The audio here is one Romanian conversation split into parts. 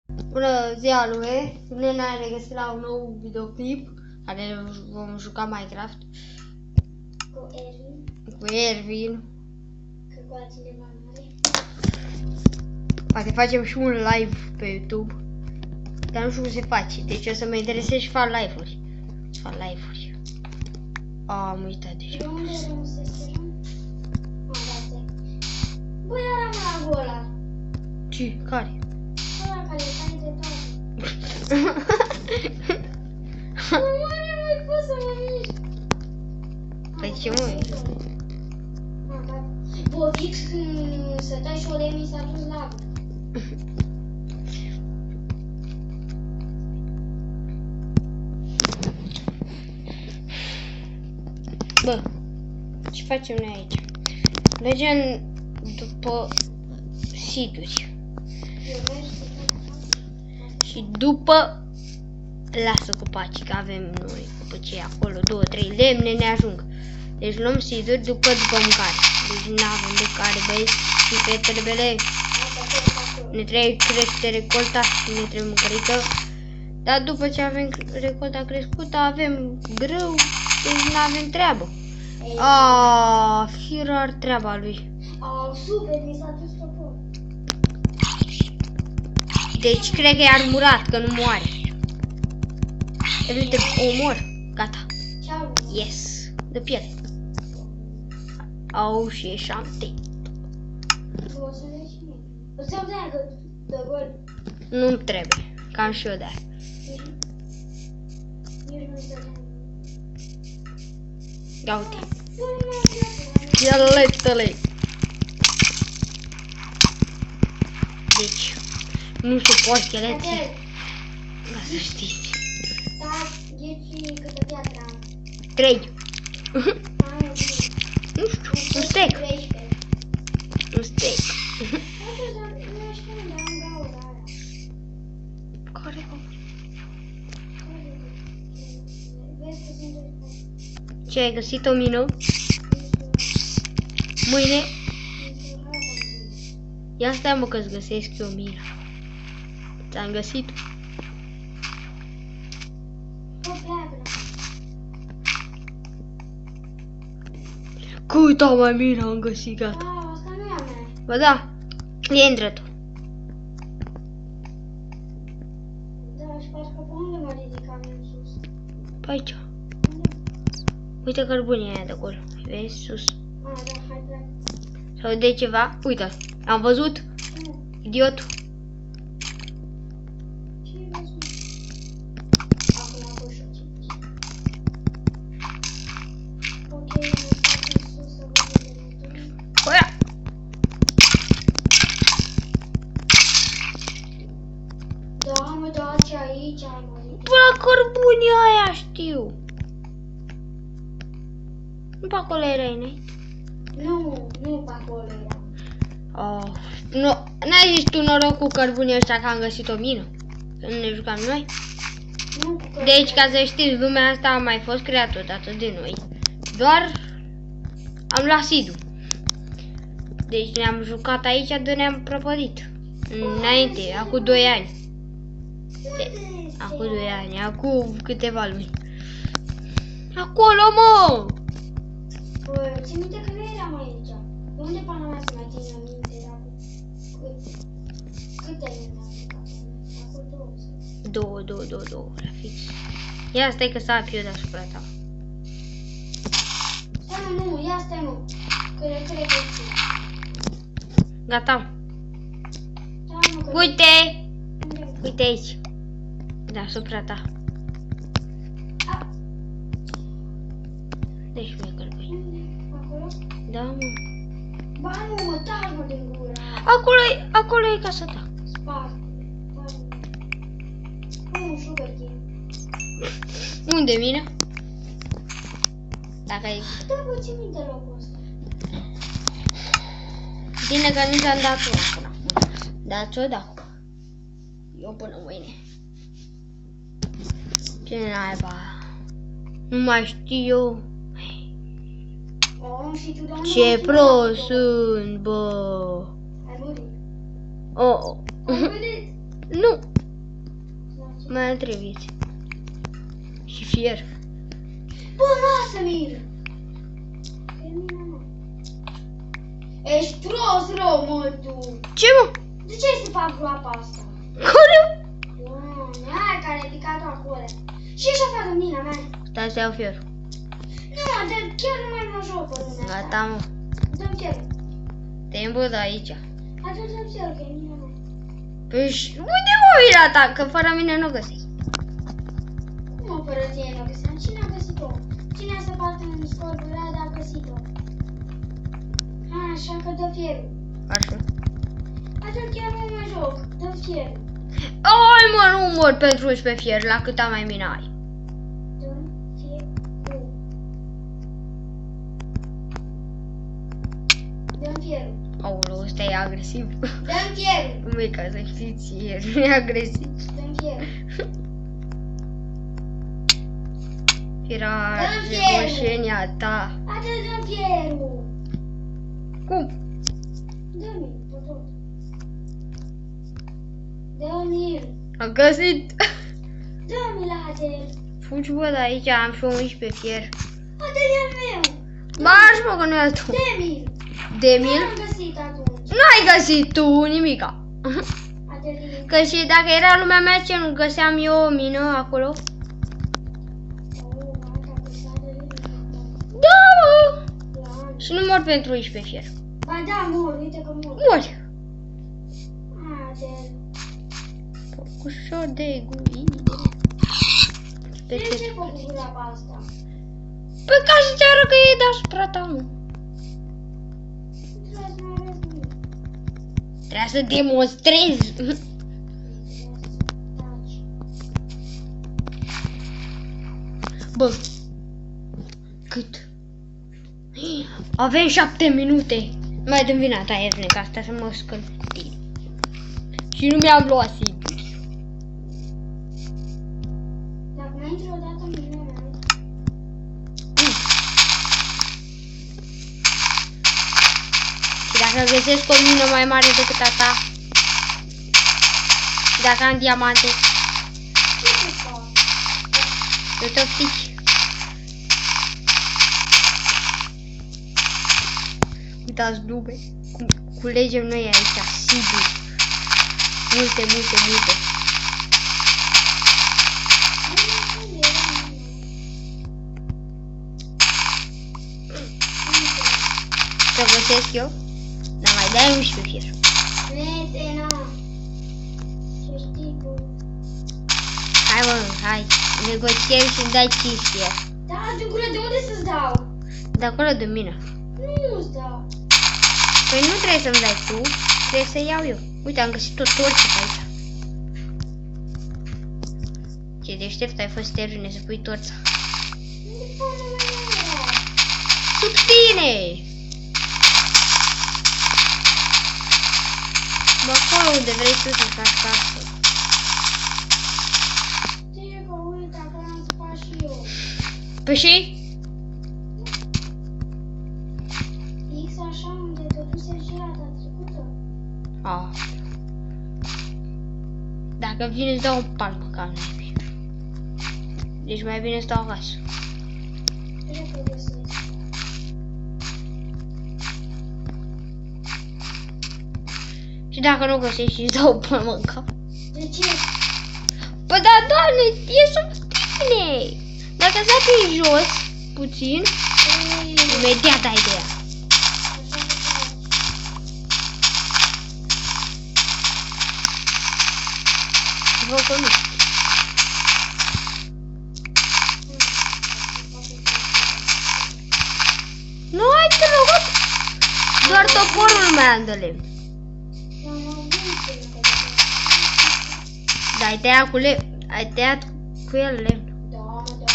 Bună ziua, lume! Bine ne-am regăsit la un nou videoclip care vom juca Minecraft cu Ervin. Că cu altcineva mare. Poate facem și un live pe YouTube, dar nu știu cum se face, deci o să mă interesez și fac live-uri. Am uitat deja. De unde rămăseserăm? Băi, era la gola. Ce? Care? Ăla care stai de toate. Nu mai pot să mă mișc. Păi ce mă? Bă, fix când să tai și o lemn mi s-a dus la apă. Bă, ce facem noi aici? Mergem după seed-uri. Și după lasă copacii, că avem noi după ce acolo 2-3 lemne ne ajung. Deci luăm seed-uri după mâncare. Deci nu avem mâncare, băieți și fetele mele. Ne trebuie crește recolta și ne trebuie mâncărică. Dar după ce avem recolta crescută, avem grâu, deci nu avem treabă. Firar treaba lui. Super, mi s-a dus topor. Deci cred că e armurat, că nu moare. Uite, omor. Gata. Ce-au? Yes. De piele. Au și e șante. O să le și mie. O să-mi treacă de gol. Nu-mi trebuie. Cam și eu de aia. Nici nu se treacă. Ia uite. Nu, Cheletele. Deci, nu suport chelete. Ca să știți. da, ghici câtă piatră am. 3. Am eu bine. Nu știu. Un steak. 13. Un steak. Nu știu unde am gaura aia. Care? Vezi că sunt doi. Ce ai găsit o mină? Mâine? Ia stai mă că-ți găsesc eu mină. Ți-am găsit? O pleacă. Câta mai mină am găsit, gata. Asta nu e a mea. Bă da, e îndrătul. Da, și parcă pe unde mă ridicam în sus? Pe aici. Unde? Uite cărbunii aia de acolo. Vezi, sus. Da, hai pleacă. Sau de ceva? Uite, am văzut? Idiotul. Ce-i văzut? Acum a fost și ok, mă fac în sus să văd unde mă duc. Oia! Da, mă, da, ce aici am văzut. Bă, la cărbunii aia știu. Nu pe acolo erai, ne? Nu pe acolo era. Oh, nu, n-ai zis tu noroc cu cărbunii ăștia că am găsit o mină? Să nu ne jucam noi? Nu cu cărbune. Deci, ca să știți, lumea asta a mai fost creată odată de noi. Doar am luat seed-ul. Deci ne-am jucat aici de ne-am prăpădit. Înainte, acum 2 ani. Acum 2 ani, acum câteva luni. Acolo, mă! Bă, țin minte că nu eram aici. De unde pana mea să mai ține minte? Câte le-am jucat? Acum 20. 2, la fix. Ia stai că s-a eu deasupra ta. Stai mă, nu, ia stai mă. Că le cred că știu. Gata. Stai mă, că... Uite! Unde? Uite aici. Deasupra ta. A, Deci mi-e călbui. unde? Acolo? Da, mă. Ba nu, mă, taci mă din gura. Acolo e casa ta. Spate. Un sugar cane. Unde mine? Dacă ai... Da, bă, țin minte locul ăsta. Bine că nu ți-am dat una până acum. Dar ți-o dau. Eu până mâine. Ce naiba? Nu mai știu eu. Oh, și tu de unde Ce mai prost știi? sunt, bă. Ai murit. Oh. Ai murit? Nu. Mai am 3 vieți. Și fier. Bă, lasă-mi! Pe mine, mă. Ești prost rău, mă, tu. Ce, mă? De ce ai să fac groapa asta? Care? Doamne, aia care ai picat-o acolo. Și ești afară în mine, mea. Stai să iau fier. Nu, dar chiar nu mai mă joc pe lumea asta. Gata, mă. Dă-mi fierul. Te îmbăd aici. Atunci dă-mi fierul, că e mine, mea. Păi unde mă uita ta? Că fără mine nu găsești. Cum o fără tine nu găseam? Cine a găsit-o? Cine a săpat în scorburea, dar a găsit-o? Așa că dă fierul. Așa. Atunci chiar nu mă joc. Dă fierul. Ai, mă, nu mor pentru 11 fier, la câta mai mine ai. Dă-mi fierul. Dă-mi fierul. Aoleu, ăsta e agresiv. Dă-mi fierul. Nu e ca să știți, e agresiv. Dă-mi fierul. Era Dă-mi fierul. moșenia ta. Atât dă-mi fierul. Cum? Dă-mi, pe tot. Dă-mi-l. Am găsit. Dă-mi laser. Fugi, bă, de aici, am și 11 fier. Atât e al meu. Marș, mă, că nu e al tău. Dă-mi-l. Demil? N-am găsit atunci. N-ai găsit tu nimica. Atât e. Că și dacă era lumea mea, ce nu găseam eu o mină acolo? Oh, asta a găsit atât de mult. Da, mă! Doamne. Și nu mor pentru 11 fier. Ba da, mor, uite că mor. Mori. Atât. Ușor de guide. De ce ai făcut groapa asta? Păi ca să te arăt că e deasupra ta, mă. Nu trebuie să mai arăți nimic. Trebuia să demonstrezi. Taci. Bă. Cât? Avem 7 minute. Mai dăm vina ta, Evne, ca asta să mă scăl cu tine. Și nu mi-am luat sigur. Dacă mai intri odată în mine, Și dacă găsesc o mină mai mare decât a ta. Și dacă am diamante, ce să fac? eu te optici. Uitați dube. Culegem noi aici, sigur. Multe, multe, multe. Să găsesc eu? Dar mai dai 11 fier. Prietena. Ce știi tu? Hai, mă, hai. Negociem și îmi dai 5 fier. Da, de gură, de unde să-ți dau? De acolo de mine. Nu-ți dau. Păi nu trebuie să-mi dai tu, trebuie să iau eu. Uite, am găsit o torță pe aici. Ce deștept ai fost, Ervine, să pui torța. Unde până mai era? Sub tine! Bă, acolo unde vrei tu să faci casă. Știi că uite, acolo am spus și eu. Păi și? X așa unde te duse și data trecută. Ah. Dacă vine, îți dau un palmă ca naibii. Deci mai bine stau acasă. Cred că găsesc. Și dacă nu găsești, îți dau o palmă în cap. De ce? Păi da, doamne, e sub tine! Dacă stai pe jos, puțin, imediat dai de ea. Vă că nu. Nu ai trecut? Doar toporul mai am de lemn. Dar ai tăiat cu lemn. Ai tăiat cu el lemn. Da, da.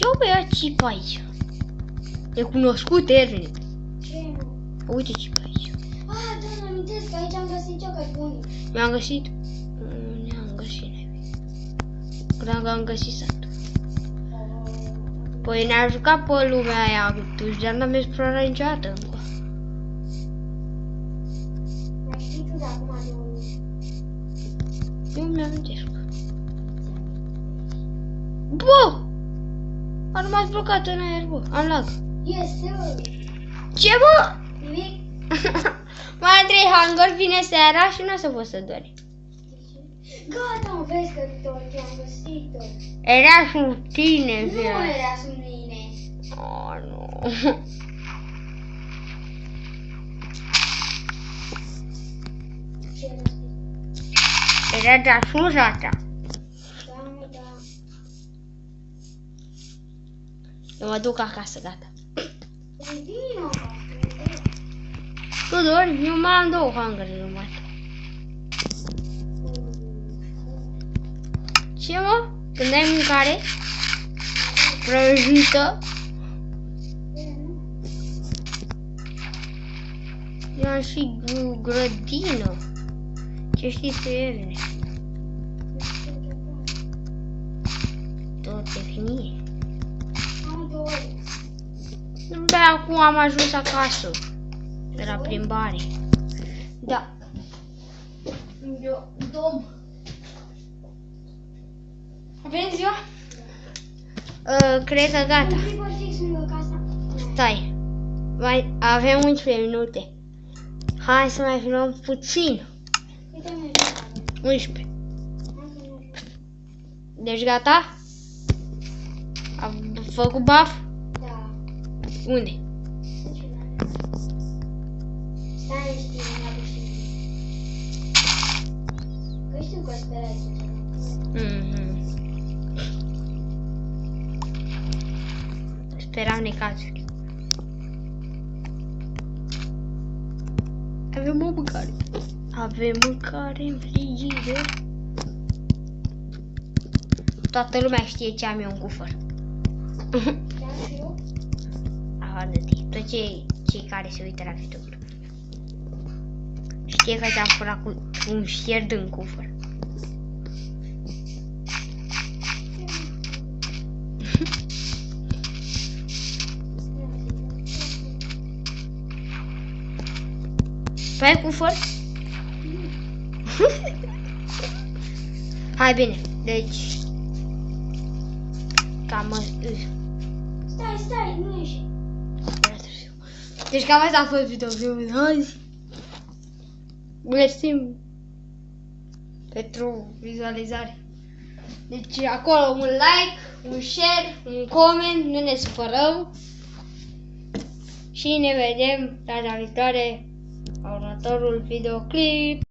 Eu băia chip aici. E cunoscut, Ervine. Ce nu? Uite chip aici. Ah, da, îmi amintesc că aici am găsit ciocă buni. Mi-am găsit. Ne-am găsit. Credeam că am găsit satul. Păi ne-a jucat pe lumea aia atunci, dar n-am explorat niciodată încă. Mai știi tu de acum de unde? Eu mi-amintesc. Bă! A rămas blocat în aer, bă. Am lag. Este, bă. Ce, bă? Nimic. Mai am 3 hunger, vine seara și nu o să pot să dormi. Gata, mă, vezi că te-am găsit-o. Era sub tine, Nu Via. era sub mine. Oh, nu. Ce era? Era deasupra ta. Da, mă, da. Eu mă duc acasă, gata. Păi vino acasă. Tu dormi? Eu mai am 2 hunger numai. Ce, mă? Când ai mâncare? Prăjită? Eu am și grădină. Ce știi să ierne? Tot e finie. Am 2 ore. De acum am ajuns acasă. De la plimbare. Da. Eu dom. Avem ziua? Cred că gata. Un clipper fix lângă casa. Stai. Mai avem 11 minute. Hai să mai filmăm puțin. Uite, merge. 11. Deci gata? Am făcut buff? Da. Unde? Stai liniștit, nu am și că știu că sperai să Speram necazuri. Avem o mâncare. Avem mâncare în frigider. Toată lumea știe ce am eu în cufăr. chiar și eu? Avană-te. Toți cei care se uită la video. Știe că ți-am furat cu un șerd în cufăr. Tu ai cufăr? Hai bine, deci cam Stai, nu ieși. deci cam asta a fost videoul de azi. Mersim pentru vizualizare. Deci acolo un like, un share, un comment, nu ne supărăm. Și ne vedem data viitoare la următorul videoclip.